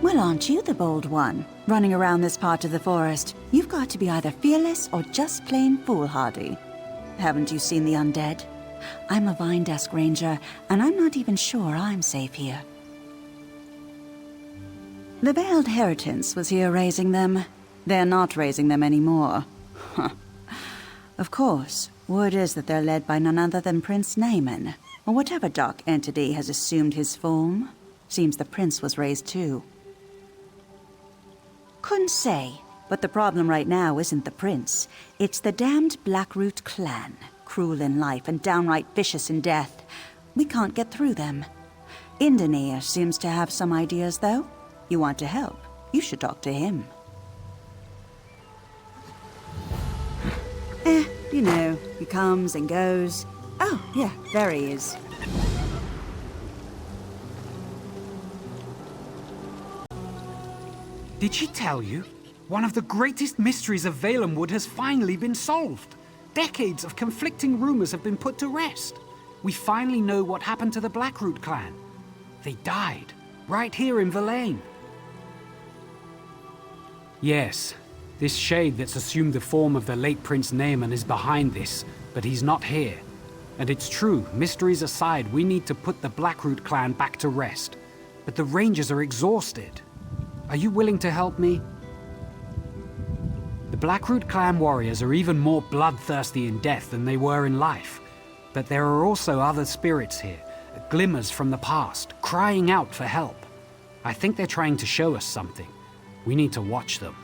Well, aren't you the bold one, running around this part of the forest? You've got to be either fearless or just plain foolhardy. Haven't you seen the undead? I'm a Vine Desk Ranger, and I'm not even sure I'm safe here. The Veiled Heritance was here raising them. They're not raising them anymore. Of course, word is that they're led by none other than Prince Naaman, or whatever dark entity has assumed his form. Seems the prince was raised too. Couldn't say, but the problem right now isn't the prince. It's the damned Blackroot clan, cruel in life and downright vicious in death. We can't get through them. Indoneer seems to have some ideas, though. You want to help, you should talk to him. You know, he comes and goes. Oh, yeah, there he is. Did she tell you? One of the greatest mysteries of Valenwood has finally been solved. Decades of conflicting rumors have been put to rest. We finally know what happened to the Blackroot clan. They died, right here in Verlaine. Yes, this shade that's assumed the form of the late Prince Naaman is behind this, but he's not here. And it's true, mysteries aside, we need to put the Blackroot clan back to rest. But the Rangers are exhausted. Are you willing to help me? The Blackroot clan warriors are even more bloodthirsty in death than they were in life. But there are also other spirits here, glimmers from the past, crying out for help. I think they're trying to show us something. We need to watch them.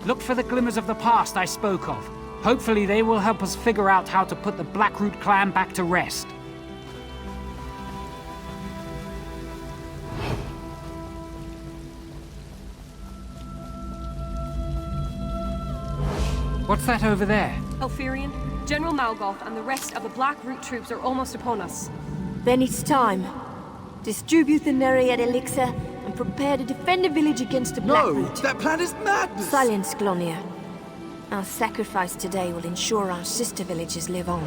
Look for the glimmers of the past I spoke of. Hopefully they will help us figure out how to put the Blackroot clan back to rest. What's that over there? Alfirian, General Malgoth and the rest of the Blackroot troops are almost upon us. Then it's time. Distribute the Nereid elixir and prepare to defend the village against the Blackroot. No, that plan is madness! Silence, Glonia. Our sacrifice today will ensure our sister villages live on.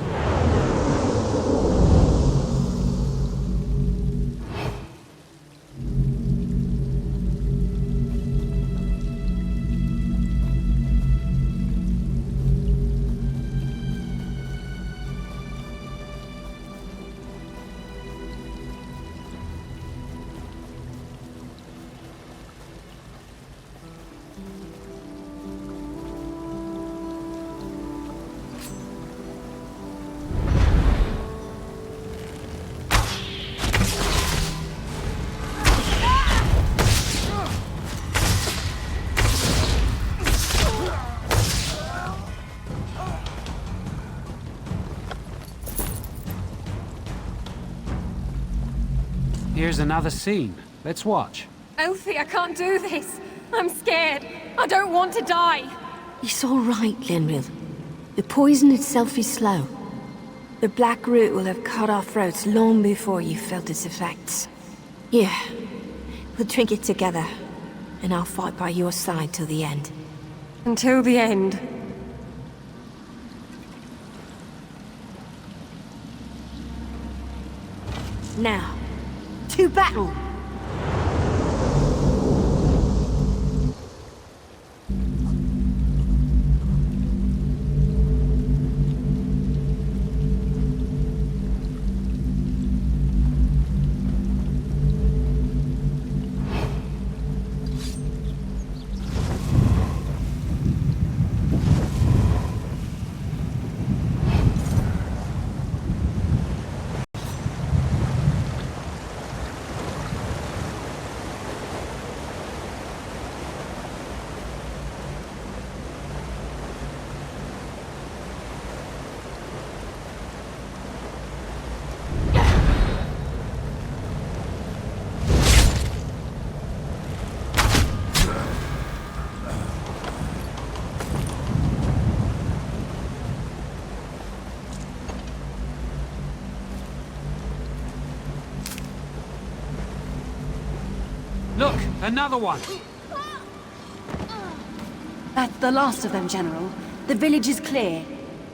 Here's another scene. Let's watch. Elfie, I can't do this. I'm scared. I don't want to die. It's all right, Linril. The poison itself is slow. The Blackroot will have cut our throats long before you felt its effects. Here, we'll drink it together, and I'll fight by your side till the end. Until the end. Now, to battle! Look, another one! That's the last of them, General. The village is clear.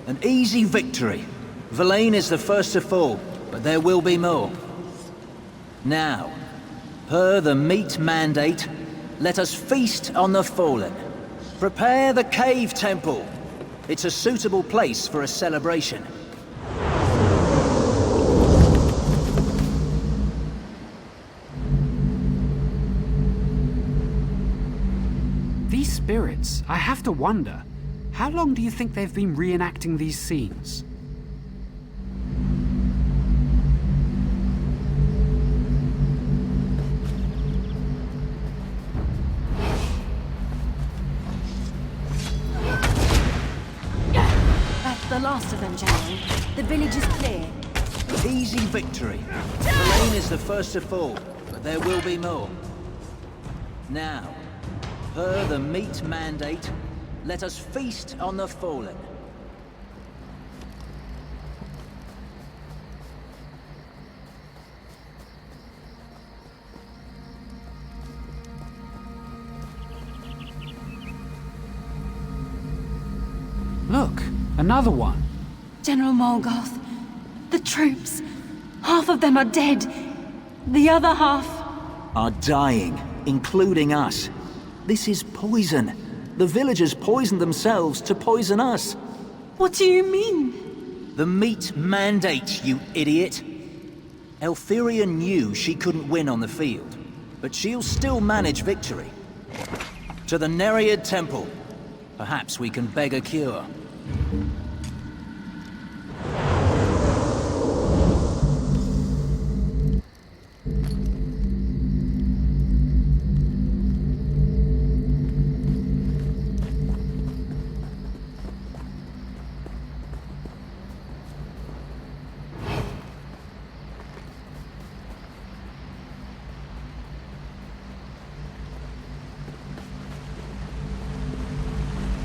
An easy victory. Verlaine is the first to fall, but there will be more. Now, per the meat mandate, let us feast on the fallen. Prepare the cave temple. It's a suitable place for a celebration. These spirits, I have to wonder, how long do you think they've been reenacting these scenes? That's the last of them, General. The village is clear. Easy victory. Verlaine is the first to fall, but there will be more. Now, per the meat mandate, let us feast on the fallen. Look, another one. General Morgoth, the troops. Half of them are dead. The other half... Are dying, including us. This is poison. The villagers poisoned themselves to poison us. What do you mean? The meat mandate, you idiot. Elthyria knew she couldn't win on the field, but she'll still manage victory. To the Nereid Temple. Perhaps we can beg a cure.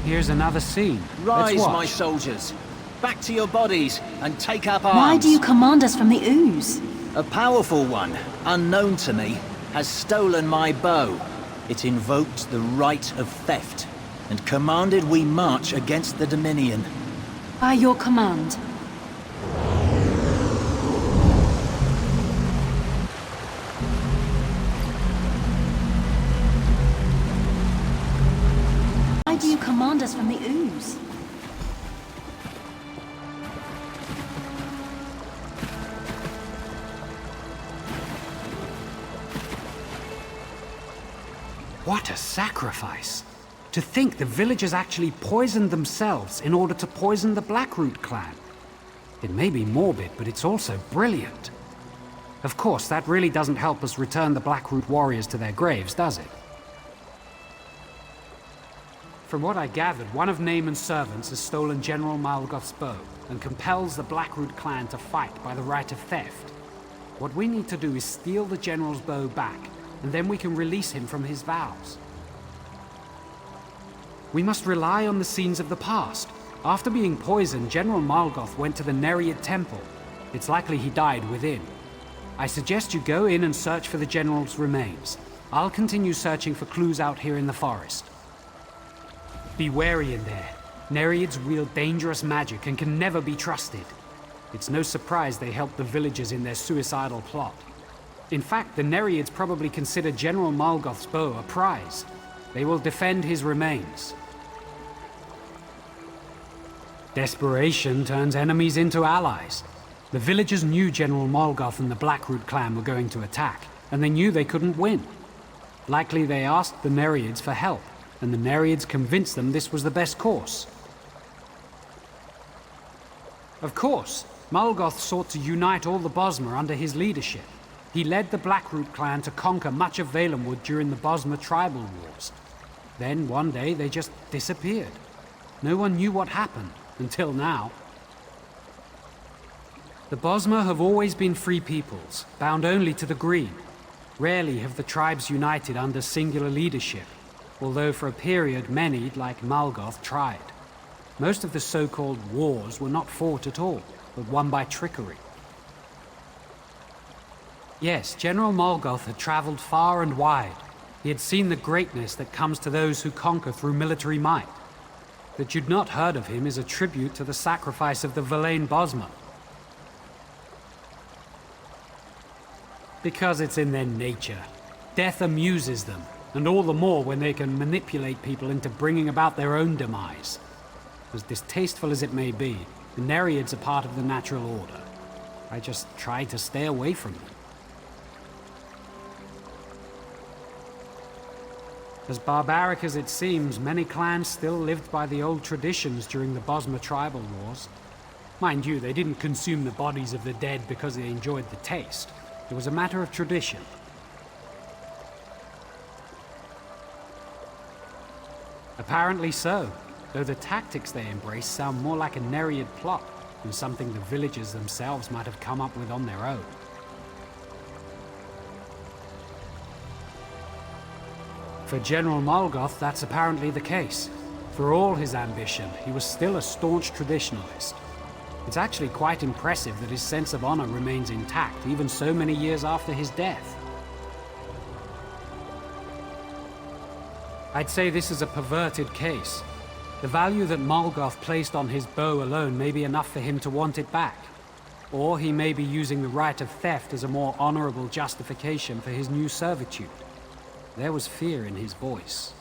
Here's another scene. Rise, Let's watch. my soldiers. Back to your bodies and take up arms. Why do you command us from the ooze? A powerful one, unknown to me, has stolen my bow. It invoked the right of theft, and commanded we march against the Dominion. By your command. Why do you command us from the ooze? What a sacrifice! To think the villagers actually poisoned themselves in order to poison the Blackroot clan. It may be morbid, but it's also brilliant. Of course, that really doesn't help us return the Blackroot warriors to their graves, does it? From what I gathered, one of Naaman's servants has stolen General Malgoth's bow and compels the Blackroot clan to fight by the right of theft. What we need to do is steal the general's bow back, and then we can release him from his vows. We must rely on the scenes of the past. After being poisoned, General Malgoth went to the Nereid Temple. It's likely he died within. I suggest you go in and search for the general's remains. I'll continue searching for clues out here in the forest. Be wary in there. Nereids wield dangerous magic and can never be trusted. It's no surprise they helped the villagers in their suicidal plot. In fact, the Nereids probably consider General Malgoth's bow a prize. They will defend his remains. Desperation turns enemies into allies. The villagers knew General Malgoth and the Blackroot clan were going to attack, and they knew they couldn't win. Likely they asked the Nereids for help, and the Nereids convinced them this was the best course. Of course, Malgoth sought to unite all the Bosmer under his leadership. He led the Blackroot clan to conquer much of Valenwood during the Bosmer tribal wars. Then, one day, they just disappeared. No one knew what happened, until now. The Bosmer have always been free peoples, bound only to the green. Rarely have the tribes united under singular leadership, although for a period many, like Malgoth, tried. Most of the so-called wars were not fought at all, but won by trickery. Yes, General Malgoth had traveled far and wide, He had seen the greatness that comes to those who conquer through military might. That you'd not heard of him is a tribute to the sacrifice of the Verlaine Bosmer. Because it's in their nature. Death amuses them, and all the more when they can manipulate people into bringing about their own demise. As distasteful as it may be, the Nereids are part of the natural order. I just try to stay away from them. As barbaric as it seems, many clans still lived by the old traditions during the Bosmer tribal wars. Mind you, they didn't consume the bodies of the dead because they enjoyed the taste. It was a matter of tradition. Apparently so, though the tactics they embrace sound more like a Nereid plot than something the villagers themselves might have come up with on their own. For General Molgoth, that's apparently the case. For all his ambition, he was still a staunch traditionalist. It's actually quite impressive that his sense of honor remains intact, even so many years after his death. I'd say this is a perverted case. The value that Molgoth placed on his bow alone may be enough for him to want it back. Or he may be using the right of theft as a more honorable justification for his new servitude. There was fear in his voice.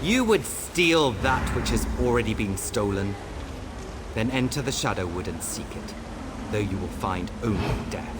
You would steal that which has already been stolen. Then enter the Shadowwood and seek it, though you will find only death.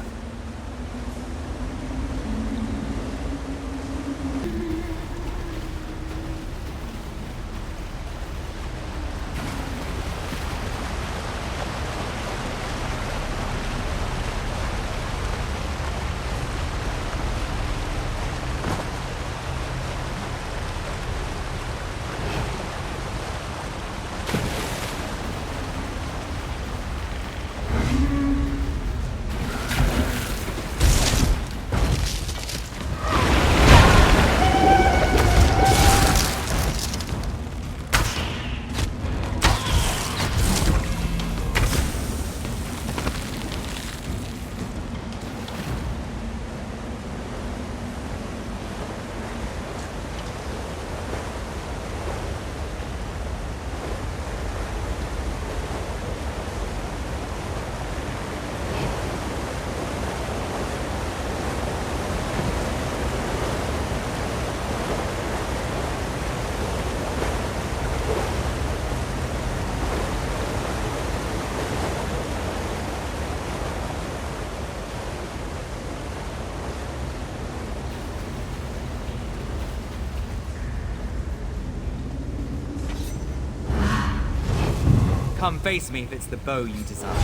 Come face me if it's the bow you desire.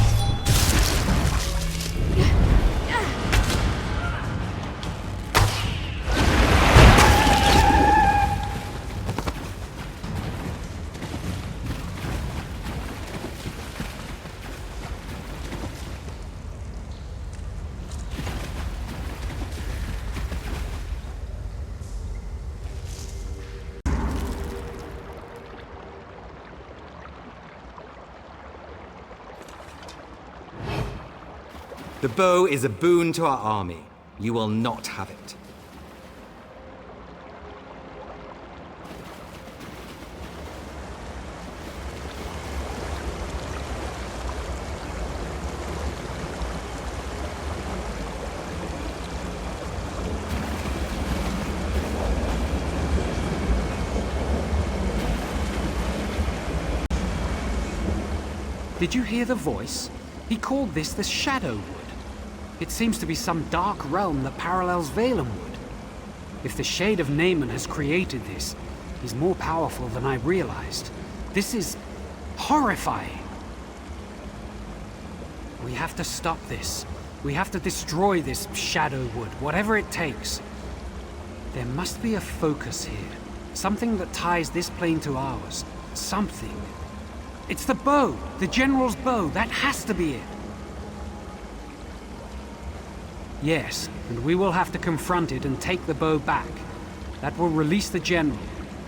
The bow is a boon to our army. You will not have it. Did you hear the voice? He called this the Shadowwood. It seems to be some dark realm that parallels Valenwood. If the Shade of Naaman has created this, he's more powerful than I realized. This is horrifying. We have to stop this. We have to destroy this Shadowwood, whatever it takes. There must be a focus here. Something that ties this plane to ours. Something. It's the bow! The General's bow! That has to be it! Yes, and we will have to confront it and take the bow back. That will release the General,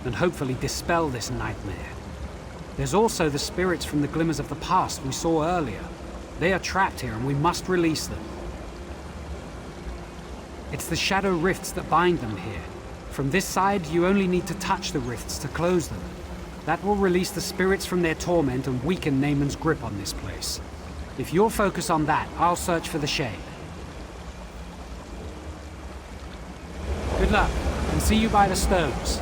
and hopefully dispel this nightmare. There's also the spirits from the glimmers of the past we saw earlier. They are trapped here, and we must release them. It's the shadow rifts that bind them here. From this side, you only need to touch the rifts to close them. That will release the spirits from their torment and weaken Naaman's grip on this place. If you'll focus on that, I'll search for the Shade. Good luck, and see you by the stones.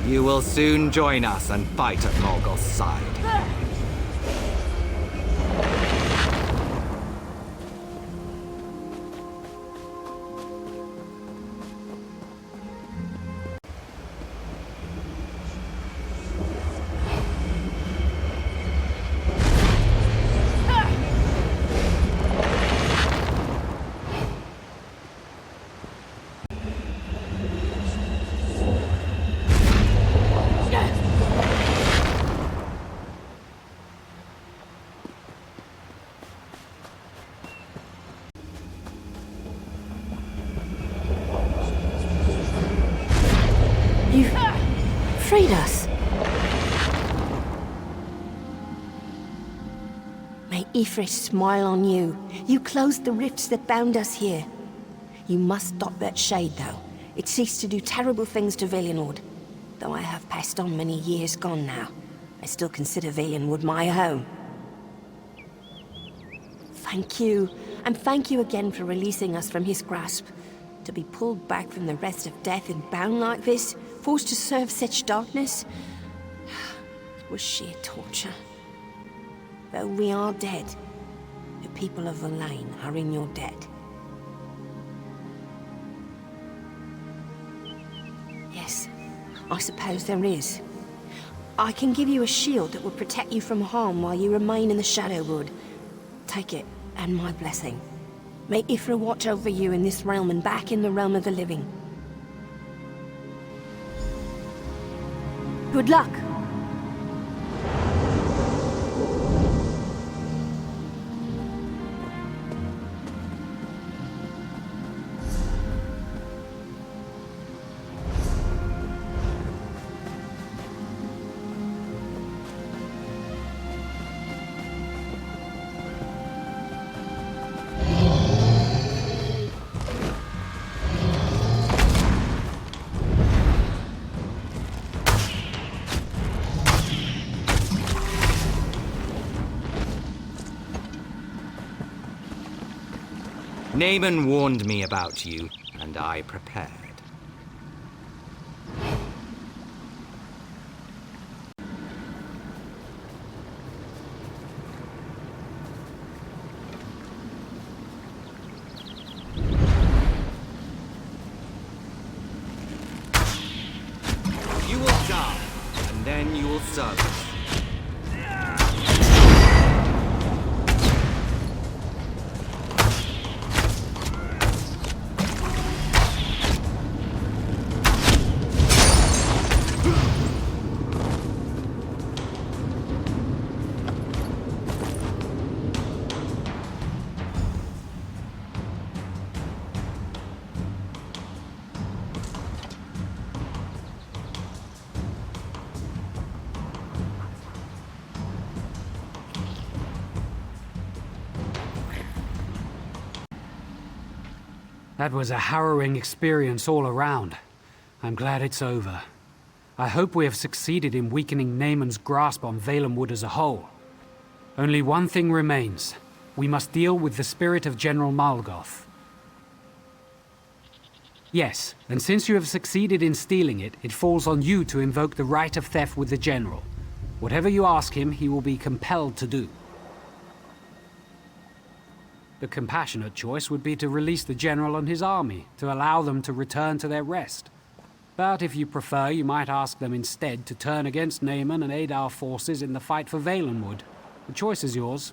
You will soon join us and fight at Morgoth's side. Freed us. May Ifrit smile on you. You closed the rifts that bound us here. You must stop that Shade, though. It seeks to do terrible things to Valenwood. Though I have passed on many years gone now, I still consider Valenwood my home. Thank you, and thank you again for releasing us from his grasp. To be pulled back from the rest of death and bound like this, forced to serve such darkness, it was sheer torture. Though we are dead, the people of Verlaine are in your debt. Yes, I suppose there is. I can give you a shield that will protect you from harm while you remain in the Shadowwood. Take it, and my blessing. May Ifra watch over you in this realm and back in the realm of the living. Good luck! Naaman warned me about you, and I prepared. You will die, and then you will serve us. That was a harrowing experience all around. I'm glad it's over. I hope we have succeeded in weakening Naaman's grasp on Valenwood as a whole. Only one thing remains. We must deal with the spirit of General Malgoth. Yes, and since you have succeeded in stealing it, it falls on you to invoke the right of theft with the General. Whatever you ask him, he will be compelled to do. The compassionate choice would be to release the General and his army, to allow them to return to their rest. But if you prefer, you might ask them instead to turn against Naaman and aid our forces in the fight for Valenwood. The choice is yours.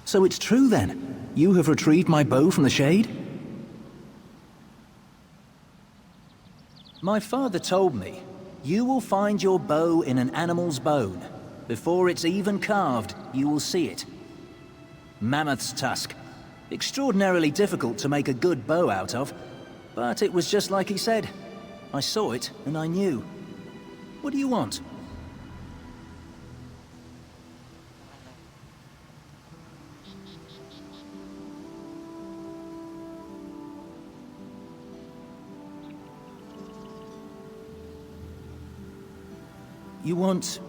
So it's true then? You have retrieved my bow from the shade? My father told me, you will find your bow in an animal's bone. Before it's even carved, you will see it. Mammoth's tusk. Extraordinarily difficult to make a good bow out of, but it was just like he said. I saw it, and I knew. What do you want? You want...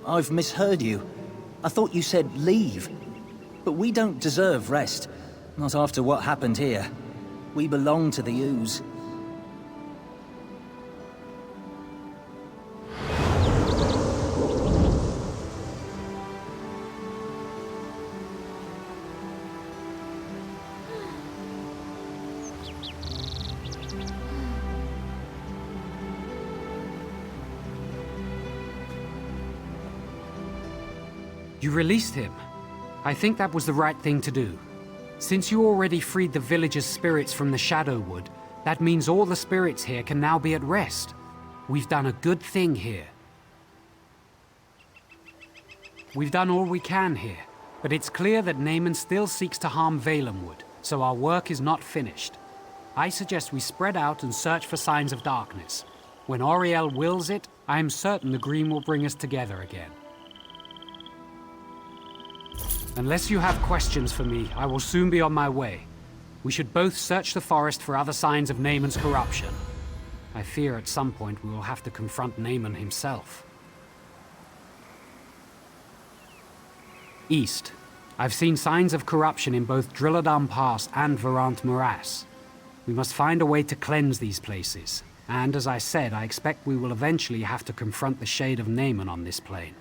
I've misheard you. I thought you said leave. But we don't deserve rest. Not after what happened here. We belong to the Ooze. You released him. I think that was the right thing to do. Since you already freed the villagers' spirits from the Shadowwood, that means all the spirits here can now be at rest. We've done a good thing here. We've done all we can here, but it's clear that Naaman still seeks to harm Valenwood, so our work is not finished. I suggest we spread out and search for signs of darkness. When Auriel wills it, I am certain the green will bring us together again. Unless you have questions for me, I will soon be on my way. We should both search the forest for other signs of Naaman's corruption. I fear at some point we will have to confront Naaman himself. East. I've seen signs of corruption in both Drilladam Pass and Varant Morass. We must find a way to cleanse these places. And as I said, I expect we will eventually have to confront the shade of Naaman on this plane.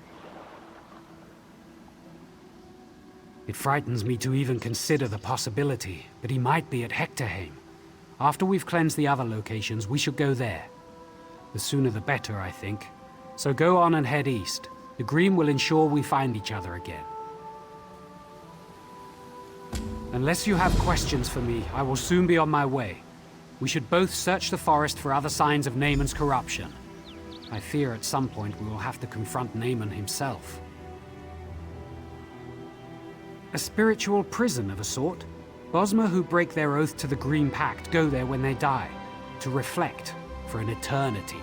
It frightens me to even consider the possibility that he might be at Hectorheim. After we've cleansed the other locations, we should go there. The sooner the better, I think. So go on and head east. The green will ensure we find each other again. Unless you have questions for me, I will soon be on my way. We should both search the forest for other signs of Naaman's corruption. I fear at some point we will have to confront Naaman himself. A spiritual prison of a sort. Bosmer who break their oath to the Green Pact go there when they die, to reflect for an eternity.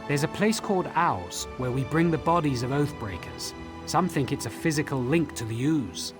There's a place called Owls, where we bring the bodies of Oathbreakers. Some think it's a physical link to the ooze.